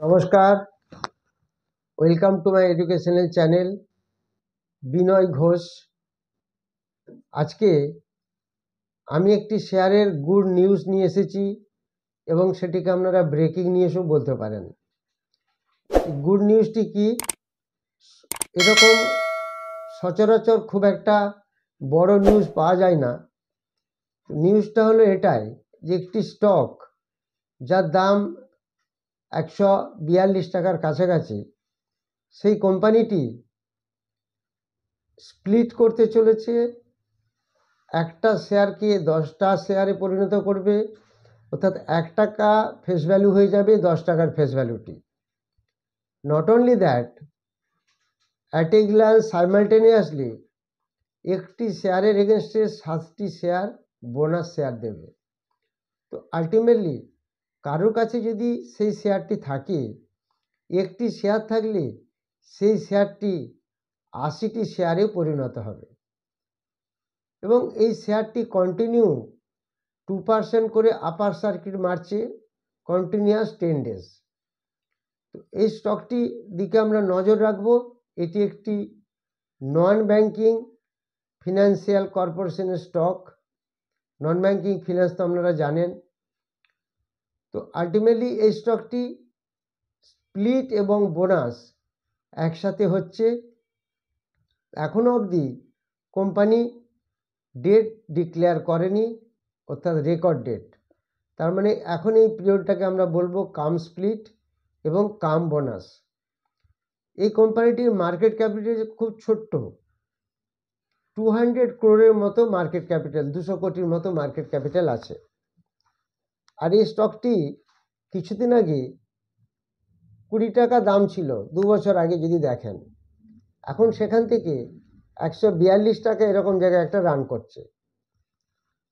নমস্কার, welcome to my educational channel Binoy Ghosh. আজকে আমি একটি শেয়ারের গুড নিউজ নিয়ে এসেছি এবং সেটিকে আপনারা ব্রেকিং নিউজও বলতে পারেন। গুড নিউজটি কি? এরকম সচরাচর খুব একটা বড় নিউজ পাওয়া যায় না। নিউজটা হলো এটাই যে একটি স্টক যার দাম 142 টাকার কাছাকাছি, সেই কোম্পানিটি স্প্লিট করতে চলেছে। একটা শেয়ারকে 10টা শেয়ারে পরিণত করবে, অর্থাৎ 1 টাকা ফেস ভ্যালু হয়ে যাবে 10 টাকার ফেস ভ্যালুটি। Not only that, at a glance simultaneously একটি শেয়ারের এগেনস্টে 7টি শেয়ার বোনাস শেয়ার দেবে। তো আলটিমেটলি কারোর কাছে যদি সেই শেয়ারটি থাকে, একটি শেয়ার থাকলে সেই শেয়ারটি 80টি শেয়ারে পরিণত হবে এবং এই শেয়ারটি কন্টিনিউ 2% করে আপার সার্কিট মারছে কন্টিনিউয়াস 10 ডেজ। তো এই স্টকটি দিকে আমরা নজর রাখব। এটি একটি নন ব্যাংকিং ফিনান্সিয়াল কর্পোরেশনের স্টক। নন ব্যাংকিং ফিনান্স তো আপনারা জানেন। তো আলটিমেটলি এই স্টকটি স্প্লিট এবং বোনাস একসাথে হচ্ছে। এখনো অবধি কোম্পানি ডেট ডিক্লেয়ার করেনি, অর্থাৎ রেকর্ড ডেট। তার মানে এখন এই পিরিয়ডটাকে আমরা বলবো কাম স্প্লিট এবং কাম বোনাস। এই কোম্পানিটির মার্কেট ক্যাপিটাল খুব ছোট্ট, 200 crore মতো মার্কেট ক্যাপিটাল, 200 কোটির মতো মার্কেট ক্যাপিটাল আছে। আর এই স্টকটি কিছুদিন আগে 20 টাকা দাম ছিল, 2 বছর আগে যদি দেখেন। এখন সেখান থেকে 142 টাকা এরকম জায়গায় একটা রান করছে।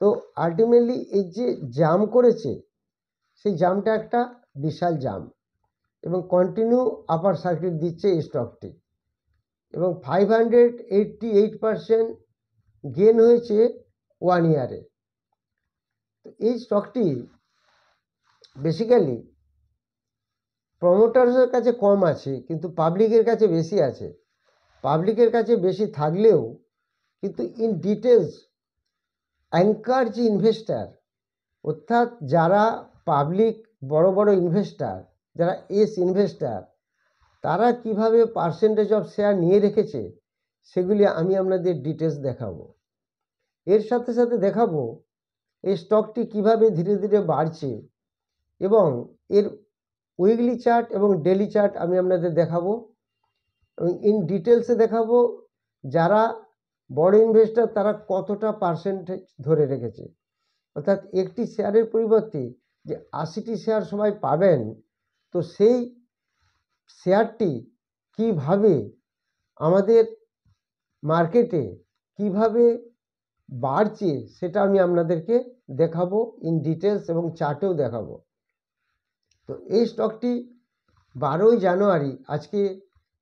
তো আলটিমেটলি এই যে জাম করেছে, সেই জামটা একটা বিশাল জাম এবং কন্টিনিউ আপার সার্কিট দিচ্ছে এই স্টকটি এবং 588% গেন হয়েছে 1 ইয়ারে। তো এই স্টকটি বেসিক্যালি প্রমোটার্সের কাছে কম আছে, কিন্তু পাবলিকের কাছে বেশি আছে। পাবলিকের কাছে বেশি থাকলেও কিন্তু ইন ডিটেলস অ্যাঙ্কার যে ইনভেস্টার, অর্থাৎ যারা পাবলিক বড় বড় ইনভেস্টার, যারা ইনভেস্টার, তারা কিভাবে পার্সেন্টেজ অফ শেয়ার নিয়ে রেখেছে সেগুলি আমি আপনাদের ডিটেলস দেখাবো। এর সাথে সাথে দেখাবো এই স্টকটি কিভাবে ধীরে ধীরে বাড়ছে এবং এর উইকলি চার্ট এবং ডেলি চার্ট আমি আপনাদের দেখাবো এবং ইন ডিটেলসে দেখাবো যারা বড় ইনভেস্টার তারা কতটা পার্সেন্টেজ ধরে রেখেছে। অর্থাৎ একটি শেয়ারের পরিবর্তে যে 80টি শেয়ার সবাই পাবেন, তো সেই শেয়ারটি কিভাবে আমাদের মার্কেটে কিভাবে বাড়ছে সেটা আমি আপনাদেরকে দেখাবো ইন ডিটেলস এবং চার্টেও দেখাবো। তো এই স্টকটি 12ই জানুয়ারি, আজকে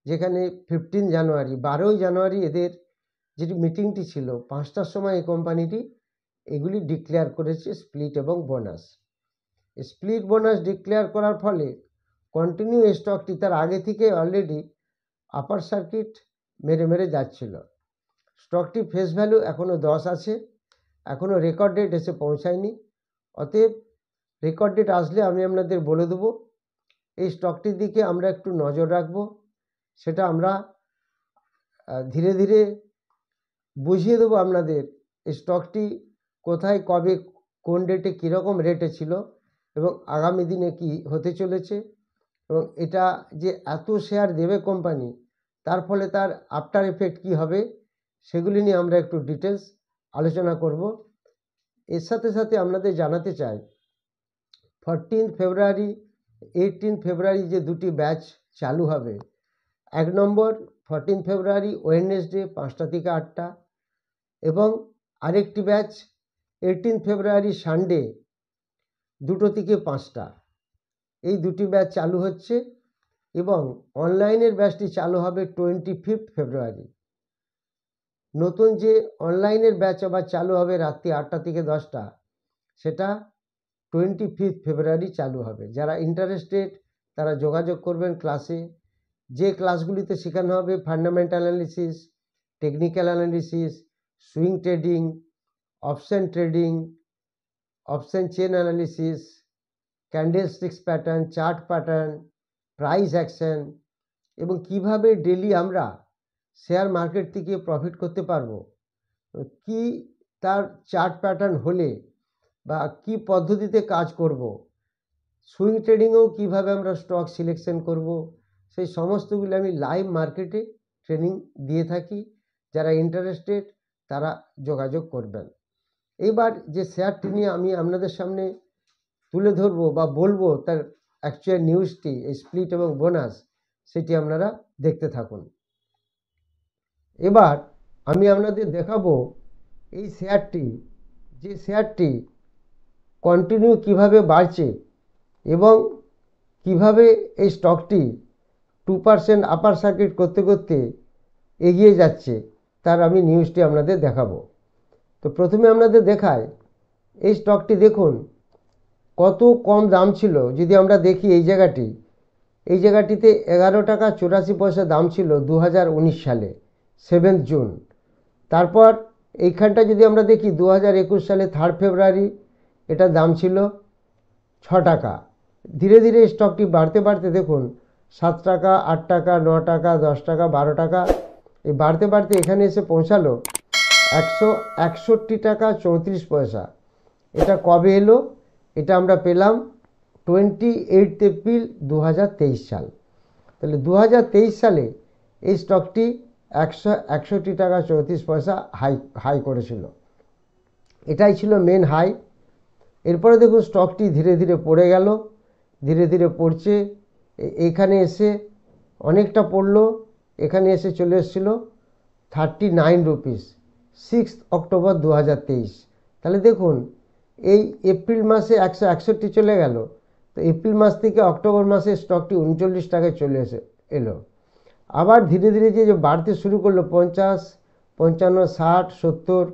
যেখানে 15 জানুয়ারি, 12ই জানুয়ারি এদের যেটি মিটিংটি ছিল 5টার সময় এই কোম্পানিটি এগুলি ডিক্লেয়ার করেছে স্প্লিট এবং বোনাস। স্প্লিট বোনাস ডিক্লেয়ার করার ফলে কন্টিনিউ স্টকটি তার আগে থেকে অলরেডি আপার সার্কিট মেরে মেরে যাচ্ছিল। স্টকটি ফেস ভ্যালু এখনও 10 আছে, এখনও রেকর্ড ডেট এসে পৌঁছায়নি। অতএব রেকর্ড ডেট আসলে আমি আপনাদের বলে দেবো। এই স্টকটির দিকে আমরা একটু নজর রাখব, সেটা আমরা ধীরে ধীরে বুঝিয়ে দেবো আপনাদের। এই স্টকটি কোথায় কবে কোন ডেটে কীরকম রেটে ছিল এবং আগামী দিনে কি হতে চলেছে এবং এটা যে এত শেয়ার দেবে কোম্পানি, তার ফলে তার আফটার এফেক্ট কী হবে সেগুলি নিয়ে আমরা একটু ডিটেলস আলোচনা করব। এর সাথে সাথে আপনাদের জানাতে চাই 14 ফেব্রুয়ারি 18 ফেব্রুয়ারি যে দুটি ব্যাচ চালু হবে। 1 নম্বর 14 ফেব্রুয়ারি ওয়েডনেসডে 5টা থেকে 8টা এবং আরেকটি ব্যাচ 18 ফেব্রুয়ারি সানডে 2টো থেকে 5টা। এই দুটি ব্যাচ চালু হচ্ছে এবং অনলাইনের ব্যাচটি চালু হবে 25 ফেব্রুয়ারি। নতুন যে অনলাইনের ব্যাচ আবার চালু হবে রাত্রি 8টা থেকে 10টা, সেটা 25 ফেব্রুয়ারি চালু হবে। যারা ইন্টারেস্টেড তারা যোগাযোগ করবেন ক্লাসে। যে ক্লাসগুলিতে শেখানো হবে fundamental analysis, technical analysis, swing trading, option trading, option chain analysis, candlesticks pattern, chart pattern, price action এবং কিভাবে ডেলি আমরা শেয়ার মার্কেট থেকে প্রফিট করতে পারবো, কি তার চার্ট প্যাটার্ন হলে বা কি পদ্ধতিতে কাজ করব, সুইং ট্রেডিংয়েও কিভাবে আমরা স্টক সিলেকশন করব, সেই সমস্তগুলো আমি লাইভ মার্কেটে ট্রেনিং দিয়ে থাকি। যারা ইন্টারেস্টেড তারা যোগাযোগ করবেন। এইবার যে শেয়ারটি নিয়ে আমি আপনাদের সামনে তুলে ধরবো বা বলবো তার অ্যাকচুয়াল নিউজটি, এই স্প্লিট এবং বোনাস, সেটি আপনারা দেখতে থাকুন। এবার আমি আপনাদের দেখাবো এই শেয়ারটি, যে শেয়ারটি কন্টিনিউ কিভাবে বাড়ছে এবং কিভাবে এই স্টকটি 2% আপার সার্কিট করতে করতে এগিয়ে যাচ্ছে, তার আমি নিউজটি আপনাদের দেখাবো। তো প্রথমে আপনাদের দেখায় এই স্টকটি দেখুন কত কম দাম ছিল। যদি আমরা দেখি এই জায়গাটিতে 11 টাকা 84 পয়সা দাম ছিল 2019 সালে 7 জুন। তারপর এইখানটা যদি আমরা দেখি 2021 সালে 3 ফেব্রুয়ারি এটার দাম ছিল 6 টাকা। ধীরে ধীরে স্টকটি বাড়তে বাড়তে দেখুন 7 টাকা, 8 টাকা, 9 টাকা, 10 টাকা, 12 টাকা, এই বাড়তে বাড়তে এখানে এসে পৌঁছালো 161 টাকা 34 পয়সা। এটা কবে এলো? এটা আমরা পেলাম 28 এপ্রিল 2023 সাল। তাহলে 2023 সালে এই স্টকটি 161 টাকা 34 পয়সা হাই করেছিল। এটাই ছিল মেন হাই। এরপরে দেখুন স্টকটি ধীরে ধীরে পড়ে গেল, ধীরে ধীরে পড়ছে, এখানে এসে অনেকটা পড়লো, এখানে এসে চলে এসেছিলো 39 রুপিস 6 অক্টোবর 2023। তাহলে দেখুন এই এপ্রিল মাসে 161 চলে গেল, তো এপ্রিল মাস থেকে অক্টোবর মাসে স্টকটি 39 টাকায় চলে এলো। আবার ধীরে ধীরে যে বাড়তে শুরু করলো 50, 55, 60, 70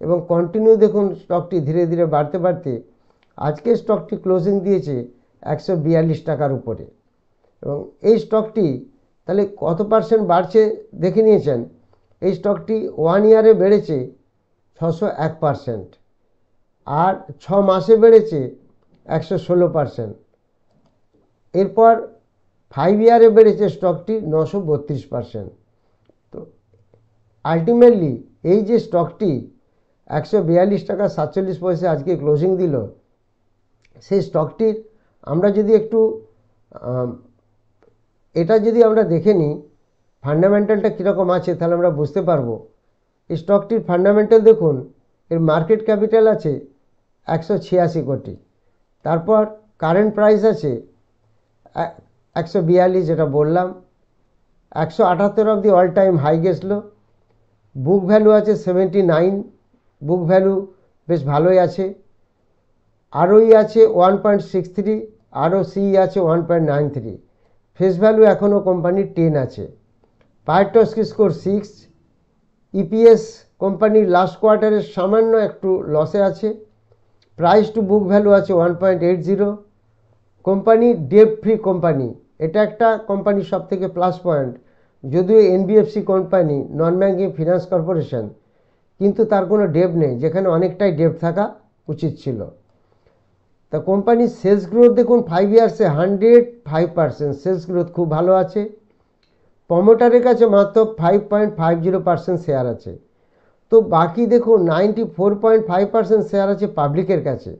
এবং কন্টিনিউ দেখুন স্টকটি ধীরে ধীরে বাড়তে বাড়তে আজকে স্টকটি ক্লোজিং দিয়েছে 142 টাকার উপরে। এবং এই স্টকটি তাহলে কত পার্সেন্ট বাড়ছে দেখে নিয়েছেন। এই স্টকটি 1 ইয়ারে বেড়েছে 601%, আর 6 মাসে বেড়েছে 116%। এরপর 5 ইয়ারে বেড়েছে স্টকটি 932%। তো আলটিমেটলি এই যে স্টকটি 142 টাকা 47 পয়সা আজকে ক্লোজিং দিল, সেই স্টকটির আমরা যদি একটু এটা যদি আমরা দেখে নিই ফান্ডামেন্টালটা কীরকম আছে, তাহলে আমরা বুঝতে পারবো। এই স্টকটির ফান্ডামেন্টাল দেখুন, এর মার্কেট ক্যাপিটাল আছে 186 কোটি, তারপর কারেন্ট প্রাইস আছে 142, যেটা বললাম, 178 of the all time high গেছিলো। বুক ভ্যালু আছে 79, বুক ভ্যালু বেশ ভালোই আছে। আরওই আছে 1.63, আরওসি আছে 1.93, ফেস ভ্যালু এখনও কোম্পানির 10 আছে। পারটস্কি স্কোর 6, ইপিএস কোম্পানির লাস্ট কোয়ার্টারের সামান্য একটু লসে আছে। প্রাইস টু বুক ভ্যালু আছে 1.80। কোম্পানি ডেট ফ্রি কোম্পানি, এটা একটা কোম্পানির সব থেকে প্লাস পয়েন্ট। যদিও NBFC company, non banking finance corporation, কিন্তু তার কোনো ডেপ নেই, যেখানে অনেকটাই ডেপ থাকা উচিত ছিল। তা কোম্পানির সেলস গ্রোথ দেখুন 5 ইয়ার্সে 105%, সেলস গ্রোথ খুব ভালো আছে। প্রমোটারের কাছে মাত্র 5.50% শেয়ার আছে। তো বাকি দেখুন 94.5% শেয়ার আছে পাবলিকের কাছে।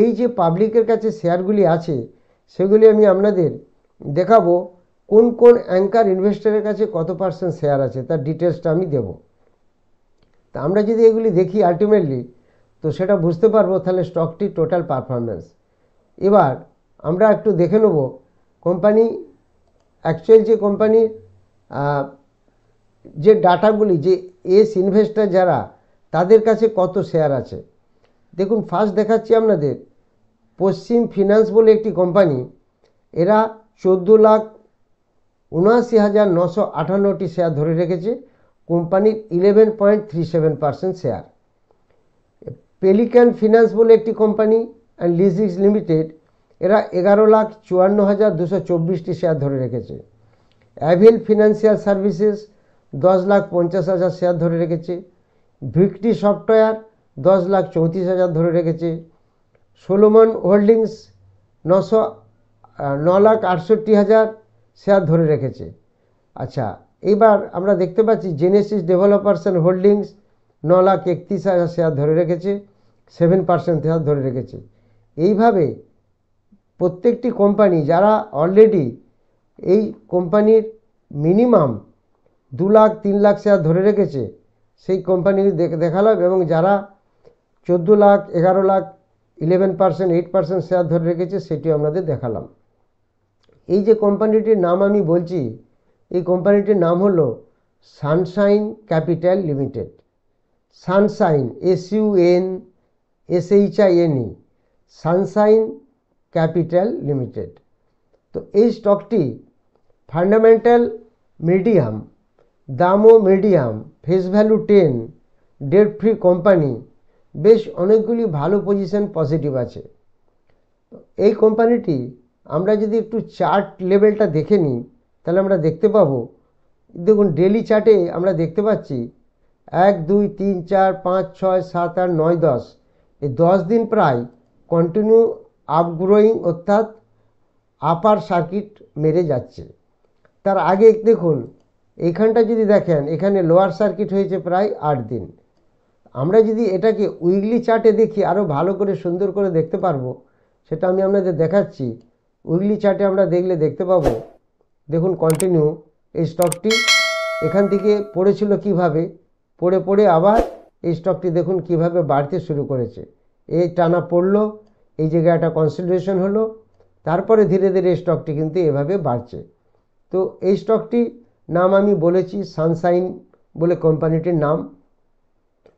এই যে পাবলিকের কাছে শেয়ারগুলি আছে সেগুলি আমি আপনাদের দেখাবো কোন কোন অ্যাঙ্কার ইনভেস্টরের কাছে কত পার্সেন্ট শেয়ার আছে, তার ডিটেলসটা আমি দেব। তা আমরা যদি এগুলি দেখি আলটিমেটলি, তো সেটা বুঝতে পারবো তাহলে স্টকটি টোটাল পারফরমেন্স। এবার আমরা একটু দেখে নেব কোম্পানি অ্যাকচুয়াল যে কোম্পানির যে ডাটাগুলি, যে এস ইনভেস্টর যারা, তাদের কাছে কত শেয়ার আছে। দেখুন ফার্স্ট দেখাচ্ছি আপনাদের পশ্চিম ফিনান্স বলে একটি কোম্পানি, এরা 14,79,958টি শেয়ার ধরে রেখেছে। কোম্পানির 11.37% শেয়ার। পেলিকান ফিনান্স বলে একটি কোম্পানি অ্যান্ড লিজিংস লিমিটেড, এরা 11,54,224টি শেয়ার ধরে রেখেছে। অ্যাভিল ফিনান্সিয়াল সার্ভিসেস 10,50,000 শেয়ার ধরে রেখেছে। ভিক্টি সফটওয়্যার 10,34,000 ধরে রেখেছে। সোলোমন হোল্ডিংস 9,68,000 শেয়ার ধরে রেখেছে। আচ্ছা, এবার আমরা দেখতে পাচ্ছি Genesis developers and holdings 9,31,000 share ধরে রেখেছে, 7% শেয়ার ধরে রেখেছে। এইভাবে প্রত্যেকটি কোম্পানি যারা অলরেডি এই কোম্পানির মিনিমাম 2 লাখ 3 লাখ শেয়ার ধরে রেখেছে সেই কোম্পানি দেখালাম, এবং যারা 14 লাখ 11 লাখ 11%, 8% শেয়ার ধরে রেখেছে সেটিও আপনাদের দেখালাম। এই যে কোম্পানিটির নাম আমি বলছি, এই কোম্পানিটির নাম হলো Sunshine capital limited. Sunshine, SUNSHINE, Sunshine capital limited. তো এই স্টকটি ফান্ডামেন্টাল মিডিয়াম, দামও medium, face value 10, date free company, বেশ অনেকগুলি ভালো পজিশন পজিটিভ আছে। এই কোম্পানিটি আমরা যদি একটু চার্ট লেভেলটা দেখে নিই তাহলে আমরা দেখতে পাবো, দেখুন ডেলি চার্টে আমরা দেখতে পাচ্ছি 1 2 3 4 5 6 7 8 9 10, এই 10 দিন প্রায় কন্টিনিউ আপগ্রোয়িং অর্থাৎ আপার সার্কিট মেরে যাচ্ছে। তার আগে দেখুন এইখানটা যদি দেখেন, এখানে লোয়ার সার্কিট হয়েছে প্রায় 8 দিন। আমরা যদি এটাকে উইকলি চার্টে দেখি আরও ভালো করে সুন্দর করে দেখতে পারবো, সেটা আমি আপনাদের দেখাচ্ছি। উইকলি চার্টে আমরা দেখলে দেখতে পাবো, দেখুন কন্টিনিউ এই স্টকটি এখান থেকে পড়েছিল কিভাবে, পড়ে আবার এই স্টকটি দেখুন কিভাবে বাড়তে শুরু করেছে। এই টানা পড়লো, এই জায়গায় একটা কনসলিডেশন হলো, তারপরে ধীরে ধীরে এই স্টকটি কিন্তু এভাবে বাড়ছে। তো এই স্টকটি নাম আমি বলেছি সানশাইন বলে কোম্পানিটির নাম।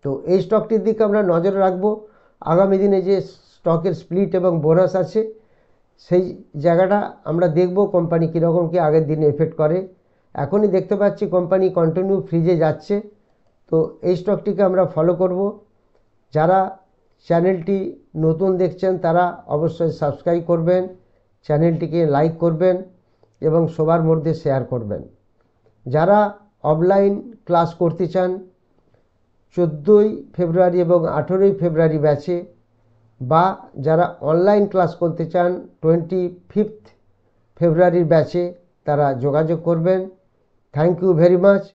তো এই স্টকটির দিকে আমরা নজর রাখবো। আগামী দিনে যে স্টকের স্প্লিট এবং বোনাস আছে সেই জায়গাটা আমরা দেখব কোম্পানি কীরকম কি আগের দিনে এফেক্ট করে। এখনই দেখতে পাচ্ছি কোম্পানি কন্টিনিউ ফ্রিজে যাচ্ছে, তো এই স্টকটিকে আমরা ফলো করব। যারা চ্যানেলটি নতুন দেখছেন তারা অবশ্যই সাবস্ক্রাইব করবেন, চ্যানেলটিকে লাইক করবেন এবং সবার মধ্যে শেয়ার করবেন। যারা অফলাইন ক্লাস করতে চান 14ই ফেব্রুয়ারি এবং 18ই ফেব্রুয়ারি ব্যাচে, বা যারা অনলাইন ক্লাস করতে চান 25 ফেব্রুয়ারির ব্যাচে, তারা যোগাযোগ করবেন। Thank you very much.